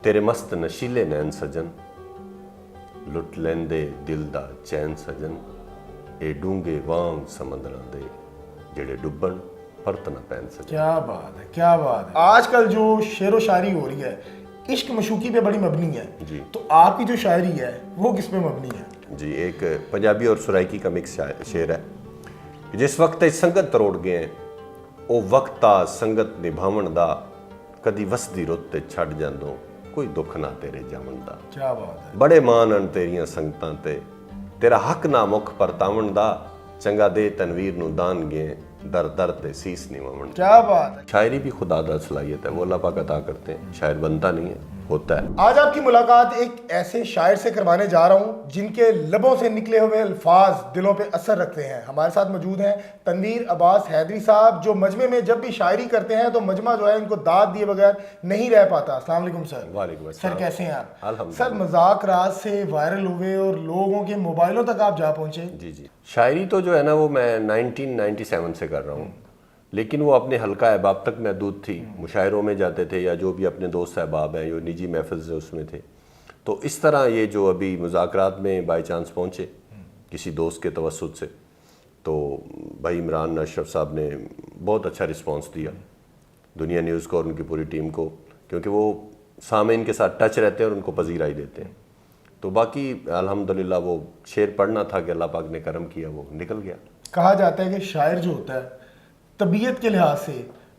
ਤੇਰੇ ਮਸਤ ਨਸ਼ੀਲੇ ਨੈਣ ਸਜਨ ਲੁੱਟ ਲੈਂਦੇ ਦਿਲ ਦਾ ਚੈਨ ਸਜਨ ਇਹ ਡੂੰਘੇ ਵਾਂਗ ਸਮੁੰਦਰਾਂ ਦੇ ਜਿਹੜੇ ਡੁੱਬਣ ਪਰਤ ਨਾ ਪੈਣ ਸਜन। क्या बात है, क्या बात है। आजकल जो शेर व शायरी हो रही है इश्क मशूकी पे बड़ी मबनी है जी। तो आपकी जो शायरी है वो किस पे मबनी है? जी, एक पंजाबी और सराइकी का मिक्स शेर है कि जिस वक्त संगत तरोड़ गए ਉਹ ਵਕਤਾ ਸੰਗਤ ਨਿਭਾਵਣ ਦਾ ਕਦੀ ਵਸਦੀ ਰੁੱਤ ਤੇ ਛੱਡ ਜਾਂਦੋਂ ਕੋਈ ਦੁੱਖ ਨਾ ਤੇਰੇ ਜਾਵਣ ਦਾ। क्या बात है। ਬੜੇ ਮਾਣ ਹਨ ਤੇਰੀਆਂ ਸੰਗਤਾਂ ਤੇ ਤੇਰਾ ਹੱਕ ਨਾ ਮੁੱਖ ਪਰਤਾਵਣ ਦਾ ਚੰਗਾ ਦੇ ਤਨਵੀਰ ਨੂੰ ਦਾਨ ਗਏ दर दर ते सीस निवावण। क्या बात है। शायरी भी खुदा दा सलाहियत है, वो अल्लाह पाक अता करते हैं, शायर बनता नहीं है, होता है। आज आपकी मुलाकात एक ऐसे शायर से करवाने जा रहा हूँ जिनके लबों से निकले हुए अल्फाज दिलों पे असर रखते हैं। हमारे साथ मौजूद हैं तनवीर अब्बास हैदरी साहब, जो मजमे में जब भी शायरी करते हैं तो मजमा जो है इनको दाद दिए बगैर नहीं रह पाता। अस्सलाम वालेकुम सर। वालेकुम सर, कैसे हैं आप? अल्हम्दुलिल्लाह। सर, मजाक राज से वायरल हुए और लोगों के मोबाइलों तक आप जा पहुँचे। जी जी, शायरी तो जो है ना वो मैं 1997 से कर रहा हूँ, लेकिन वो अपने हल्का अहबाब तक महदूद थी। मुशायरों में जाते थे या जो भी अपने दोस्त अहबाब हैं जो निजी महफिल से उसमें थे, तो इस तरह ये जो अभी मुज़ाकरात में बाई चांस पहुँचे किसी दोस्त के तवस्सुत से, तो भाई इमरान अशरफ साहब ने बहुत अच्छा रिस्पॉन्स दिया, दुनिया न्यूज़ को और उनकी पूरी टीम को, क्योंकि वो सामीन के साथ टच रहते हैं और उनको पजीराई देते हैं। तो बाकी अल्हम्दुलिल्लाह वो शेर पढ़ना था कि अल्लाह पाक ने करम किया, वो निकल गया। कहा जाता है कि शायर जो होता है तबीयत के लिहाज से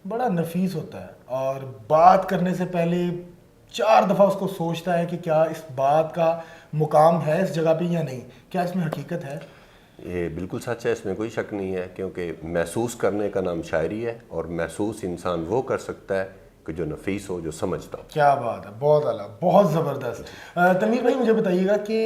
बड़ा नफीस होता है और बात करने से पहले 4 दफ़ा उसको सोचता है कि क्या इस बात का मुकाम है इस जगह पे या नहीं। क्या इसमें हकीकत है? ये बिल्कुल सच है, इसमें कोई शक नहीं है, क्योंकि महसूस करने का नाम शायरी है और महसूस इंसान वो कर सकता है कि जो नफीस हो, जो समझता हो। क्या बात है, बहुत आला, बहुत ज़बरदस्त। तनवीर भाई, मुझे बताइएगा कि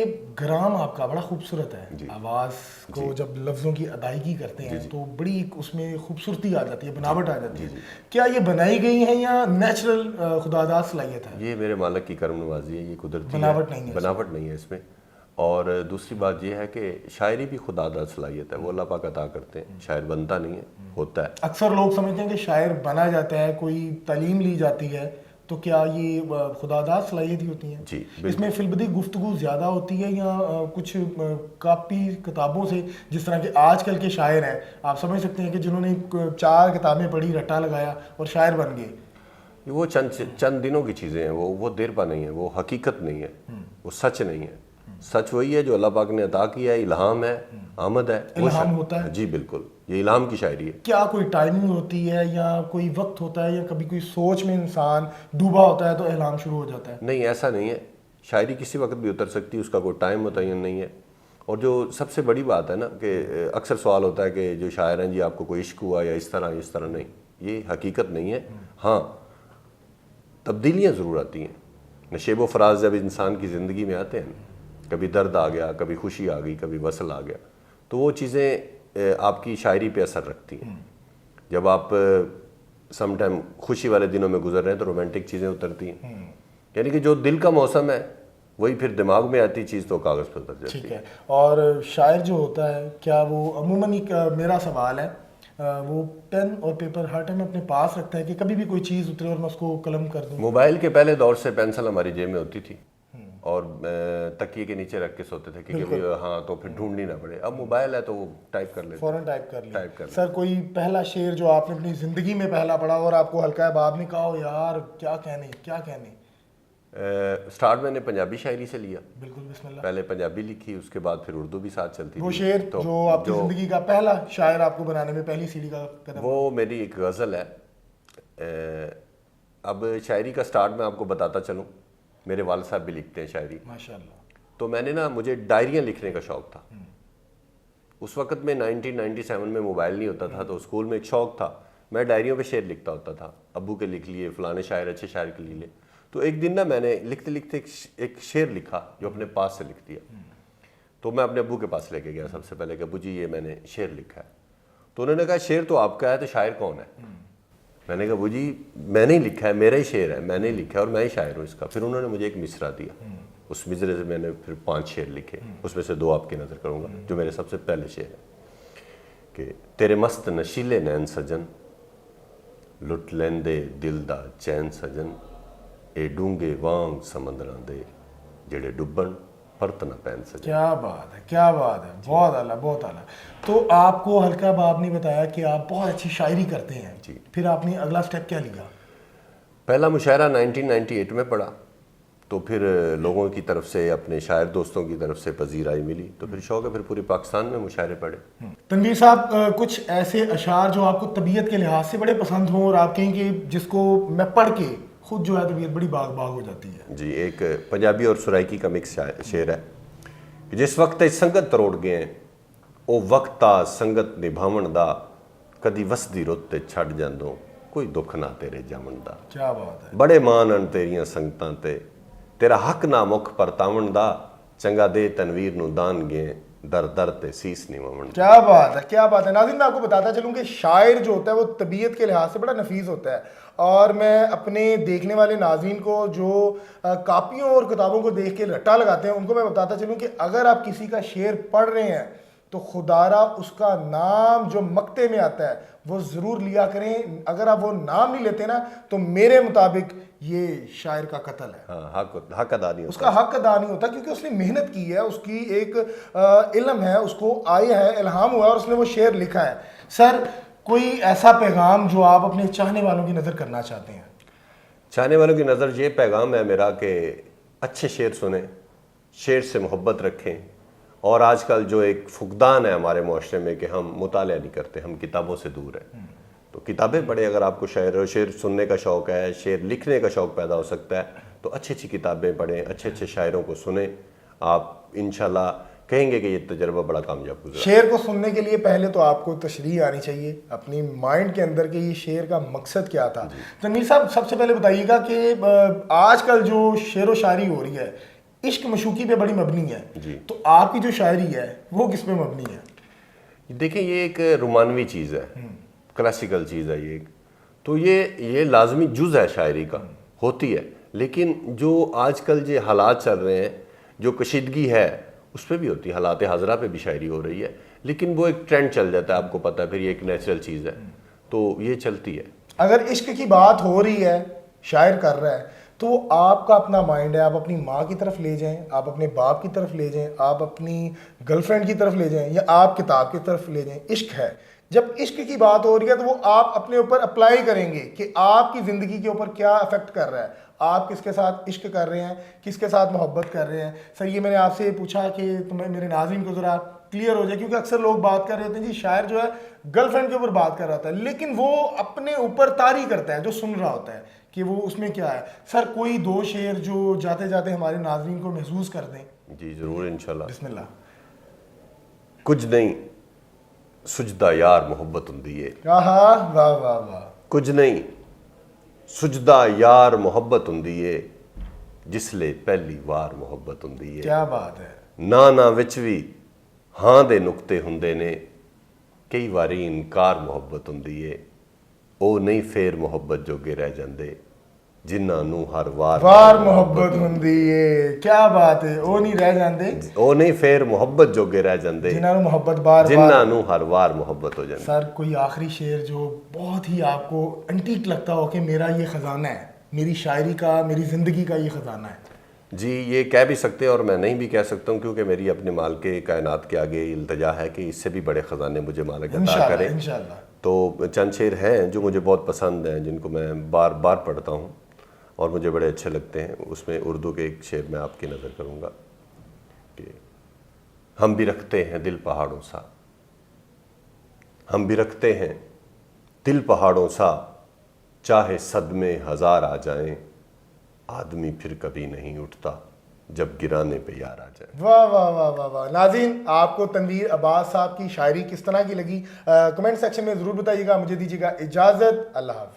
ग्राम आपका बड़ा खूबसूरत है। आवाज़ को जब लफ्ज़ों की अदायगी करते हैं तो बड़ी उसमें खूबसूरती आ जाती है, बनावट आ जाती है। क्या ये बनाई गई है या नेचुरल खुदादाद सलाहियत है? ये मेरे मालिक की करम नवाजी है, ये कुदरती बनावट नहीं है, बनावट नहीं है इसमें। और दूसरी बात ये है कि शायरी भी खुदादाद सलाहियत है, वो अल्लाह पाक अता करते हैं, शायर बनता नहीं है, होता है। अक्सर लोग समझते हैं कि शायर बना जाता है, कोई तालीम ली जाती है, तो क्या ये खुदादाद सलाहियत ही होती हैं? जी, इसमें फिलबदी गुफ्तगू ज़्यादा होती है या कुछ कापी किताबों से, जिस तरह के आजकल के शायर हैं, आप समझ सकते हैं कि जिन्होंने 4 किताबें पढ़ी, रट्टा लगाया और शायर बन गए। वो चंद दिनों की चीज़ें हैं, वो देरपा नहीं है, वो हकीकत नहीं है, वो सच नहीं है। सच वही है जो अल्लाह पाक ने अता किया है, इल्हाम है, आमद है, वो इल्हाम होता है। जी बिल्कुल, ये इल्हाम की शायरी है। क्या कोई टाइमिंग होती है या कोई वक्त होता है या कभी कोई सोच में इंसान डूबा होता है तो इल्हाम शुरू हो जाता है? नहीं, ऐसा नहीं है, शायरी किसी वक्त भी उतर सकती है, उसका कोई टाइम मुतय्यन नहीं है। और जो सबसे बड़ी बात है ना कि अक्सर सवाल होता है कि जो शायर हैं जी आपको कोई इश्क हुआ या इस तरह नहीं, ये हकीकत नहीं है। हाँ, तब्दीलियाँ ज़रूर आती हैं, नशेब व फराज जब इंसान की ज़िंदगी में आते हैं, कभी दर्द आ गया, कभी खुशी आ गई, कभी वसल आ गया, तो वो चीज़ें आपकी शायरी पे असर रखती हैं। जब आप सम टाइम खुशी वाले दिनों में गुजर रहे हैं तो रोमांटिक चीज़ें उतरती हैं, यानी कि जो दिल का मौसम है वही फिर दिमाग में आती चीज़ तो कागज़ पर उतर जाती है। ठीक है। और शायर जो होता है, क्या वो अमूमन एक मेरा सवाल है, वो पेन और पेपर हर टाइम अपने पास रखता है कि कभी भी कोई चीज़ उतरे और मैं उसको कलम कर दूँ? मोबाइल के पहले दौर से पेंसिल हमारी जेब में होती थी और तकिए के नीचे रख के सोते थे कि कभी हाँ तो फिर ढूंढनी ना पड़े। अब मोबाइल है तो वो टाइप कर लेते, फौरन टाइप कर लिया। टाइप कर सर, कोई पहला शेर जो आपने अपनी ज़िंदगी में पहला पढ़ा और आपको हल्का बाप ने कहा हो यार क्या कहने? स्टार्ट मैंने पंजाबी शायरी से लिया, बिल्कुल, बिस्मिल्लाह। पहले पंजाबी लिखी, उसके बाद फिर उर्दू भी साथ चलती वो थी। शेर तो जो आपकी ज़िंदगी का पहला शायर आपको बनाने में पहली सीढ़ी का कदम? वो मेरी एक गज़ल है। अब शायरी का स्टार्ट मैं आपको बताता चलूँ, मेरे वालिद साहब भी लिखते हैं शायरी, माशाल्लाह। तो मैंने ना, मुझे डायरियाँ लिखने का शौक़ था। उस वक़्त में 1997 में मोबाइल नहीं होता था, तो स्कूल में एक शौक़ था, मैं डायरियों पे शेर लिखता होता था, अब्बू के लिख लिए, फ़लाने शायर अच्छे शायर के लिए। तो एक दिन ना मैंने लिखते लिखते एक शेर लिखा जो अपने पास से लिख दिया। तो मैं अपने अब्बू के पास लेके गया सबसे पहले कि अब्बू जी ये मैंने शेर लिखा है। तो उन्होंने कहा शेर तो आपका है, तो शायर कौन है? मैंने कहा अब्बू जी मैंने ही लिखा है, मेरा ही शेर है, मैंने ही लिखा है और मैं ही शायर हूँ इसका। फिर उन्होंने मुझे एक मिसरा दिया, उस मिसरे से मैंने फिर 5 शेर लिखे, उसमें से 2 आपकी नज़र करूँगा जो मेरे सबसे पहले शेर है कि तेरे मस्त नशीले नैन सजन लुट लेंदे दिल दा चैन सजन ਇਹ ਡੂੰਘੇ ਵਾਂਗ ਸਮੁੰਦਰਾਂ ਦੇ ਜਿਹੜੇ ਡੁੱਬਣ परत ना पहन सके। क्या बात है, क्या बात है, बहुत आला, बहुत आला। तो आपको हल्का बाप ने बताया कि आप बहुत अच्छी शायरी करते हैं जी। फिर आपने अगला स्टेप क्या लिया? पहला मुशायरा 1998 में पढ़ा, तो फिर लोगों की तरफ से, अपने शायर दोस्तों की तरफ से पजीराई मिली, तो फिर शौक है, फिर पूरे पाकिस्तान में मुशायरे पढ़े। तनवीर साहब, कुछ ऐसे अशार जो आपको तबीयत के लिहाज से बड़े पसंद हों और आप कहें कि जिसको मैं पढ़ के खुद जो है तबीयत बड़ी बाग बाग हो जाती है? जी, एक पंजाबी और सराइकी का मिक्स शेर है कि जिस वक्त संगत तरोड़ गए ओ वक्त आ संगत निभावन दा, कदी वसदी रुत छड़ जांदो कोई दुख ना तेरे जावन दा। क्या बात है, बड़े मान अन तेरियां संगतां ते, तेरा हक ना मुख परतावन दा, चंगा दे तनवीर नू दान गए दर दर ते सीस निवावन। क्या बात है, क्या बात है। नाज़रीन, मैं आपको बताता चलूँ कि शायर जो होता है वो तबीयत के लिहाज से बड़ा नफीस होता है, और मैं अपने देखने वाले नाज़रीन को जो कापियों और किताबों को देख के रट्टा लगाते हैं उनको मैं बताता चलूँ कि अगर आप किसी का शेर पढ़ रहे हैं तो खुदारा उसका नाम जो मक्ते में आता है वो ज़रूर लिया करें। अगर आप वो नाम नहीं लेते ना तो मेरे मुताबिक ये शायर का कत्ल है। हाँ, हक अदा नहीं होता, उसका हक अदा नहीं होता, क्योंकि उसने मेहनत की है, उसकी एक इल्म है, उसको आया है, इल्हाम हुआ है और उसने वो शेर लिखा है। सर, कोई ऐसा पैगाम जो आप अपने चाहने वालों की नज़र करना चाहते हैं? चाहने वालों की नज़र ये पैगाम है मेरा कि अच्छे शेर सुने, शेर से मोहब्बत रखें, और आजकल जो एक फुकदान है हमारे मुआशरे में कि हम मुतालिया नहीं करते, हम किताबों से दूर हैं, तो किताबें पढ़े। अगर आपको शेर सुनने का शौक़ है, शेर लिखने का शौक़ पैदा हो सकता है, तो अच्छी अच्छी किताबें पढ़ें, अच्छे अच्छे शायरों को सुने, आप इंशाल्लाह कहेंगे कि ये तजर्बा बड़ा कामयाब गुजरा। शेर को सुनने के लिए पहले तो आपको तशरीह आनी चाहिए अपनी माइंड के अंदर कि ये शेर का मकसद क्या था। तनवीर साहब, सबसे पहले बताइएगा कि आजकल जो शेर व शायरी हो रही है इश्क मशूकी पे बड़ी मबनी है जी, तो आपकी जो शायरी है वो किस पे मबनी है? देखिए, ये एक रोमानवी चीज़ है, क्लासिकल चीज़ है ये, तो ये लाजमी जुज़ है शायरी का, होती है, लेकिन जो आजकल जो हालात चल रहे हैं, जो कशीदगी है उस पर भी होती है, हालात हाजरा पे भी शायरी हो रही है, लेकिन वो एक ट्रेंड चल जाता है, आपको पता है, फिर ये एक नेचुरल चीज़ है, तो ये चलती है। अगर इश्क की बात हो रही है, शायर कर रहा है, तो वो आपका अपना माइंड है, आप अपनी माँ की तरफ ले जाएं, आप अपने बाप की तरफ ले जाएं, आप अपनी गर्लफ्रेंड की तरफ ले जाएं, या आप किताब की तरफ ले जाएं, इश्क है। जब इश्क की बात हो रही है तो वो आप अपने ऊपर अप्लाई करेंगे कि आपकी ज़िंदगी के ऊपर क्या अफेक्ट कर रहा है, आप किसके साथ इश्क कर रहे हैं, किसके साथ मोहब्बत कर रहे हैं। सर, ये मैंने आपसे पूछा कि तुम्हें मेरे नाज़रीन को ज़रा क्लियर हो जाए, क्योंकि अक्सर लोग बात कर रहे होते हैं जी शायर जो है गर्लफ्रेंड के ऊपर बात कर रहा होता है, लेकिन वो अपने ऊपर तारी करता है जो सुन रहा होता है कि वो उसमें क्या है। सर, कोई दो शेर जो जाते जाते हमारे नाज़रीन को महसूस कर दें? जी ज़रूर, इंशाल्लाह। बिस्मिल्लाह। कुछ नहीं सुजदा यार मोहब्बत हुंदी है, वाह वाह वाह वाह। कुछ नहीं सुजदा यार मोहब्बत हुंदी है, जिसले पहली वार मोहब्बत हुंदी है। क्या बात है। ना विच भी हाँ दे नुक्ते हुंदे ने, कई वारी इनकार मोहब्बत हुंदी है, ओ नहीं फेर मोहब्बत जोगे रह जांदे, जिन्हां नू हर वार मोहब्बत हुंदी है। क्या बात है। ओ नहीं रह जांदे, ओ नहीं फेर मोहब्बत जोगे रह जांदे, जिन्हां नू मोहब्बत बार जिन्हां नू हर वार मोहब्बत हो जांदी। सर, कोई आखिरी शेर जो बहुत ही आपको एंटीक लगता हो कि मेरा ये ख़जाना है, मेरी शायरी का, मेरी ज़िंदगी का ये ख़जाना है? जी, ये कह भी सकते हैं और मैं नहीं भी कह सकता हूँ, क्योंकि मेरी अपने माल के कायनात के आगे इल्तजा है कि इससे भी बड़े ख़जाने मुझे मालिक अता करें। इंशाल्लाह। तो चंद शेर हैं जो मुझे बहुत पसंद हैं, जिनको मैं बार बार पढ़ता हूँ और मुझे बड़े अच्छे लगते हैं। उसमें उर्दू के एक शेर मैं आपकी नज़र करूँगा कि हम भी रखते हैं दिल पहाड़ों सा, हम भी रखते हैं दिल पहाड़ों सा, चाहे सदमे हज़ार आ जाएं, आदमी फिर कभी नहीं उठता जब गिराने पे यार आ जाए। वाह वाह वाह वाह वाह। नाज़रीन, आपको तनवीर अब्बास साहब की शायरी किस तरह की लगी कमेंट सेक्शन में ज़रूर बताइएगा। मुझे दीजिएगा इजाज़त। अल्लाह हाफ़िज़।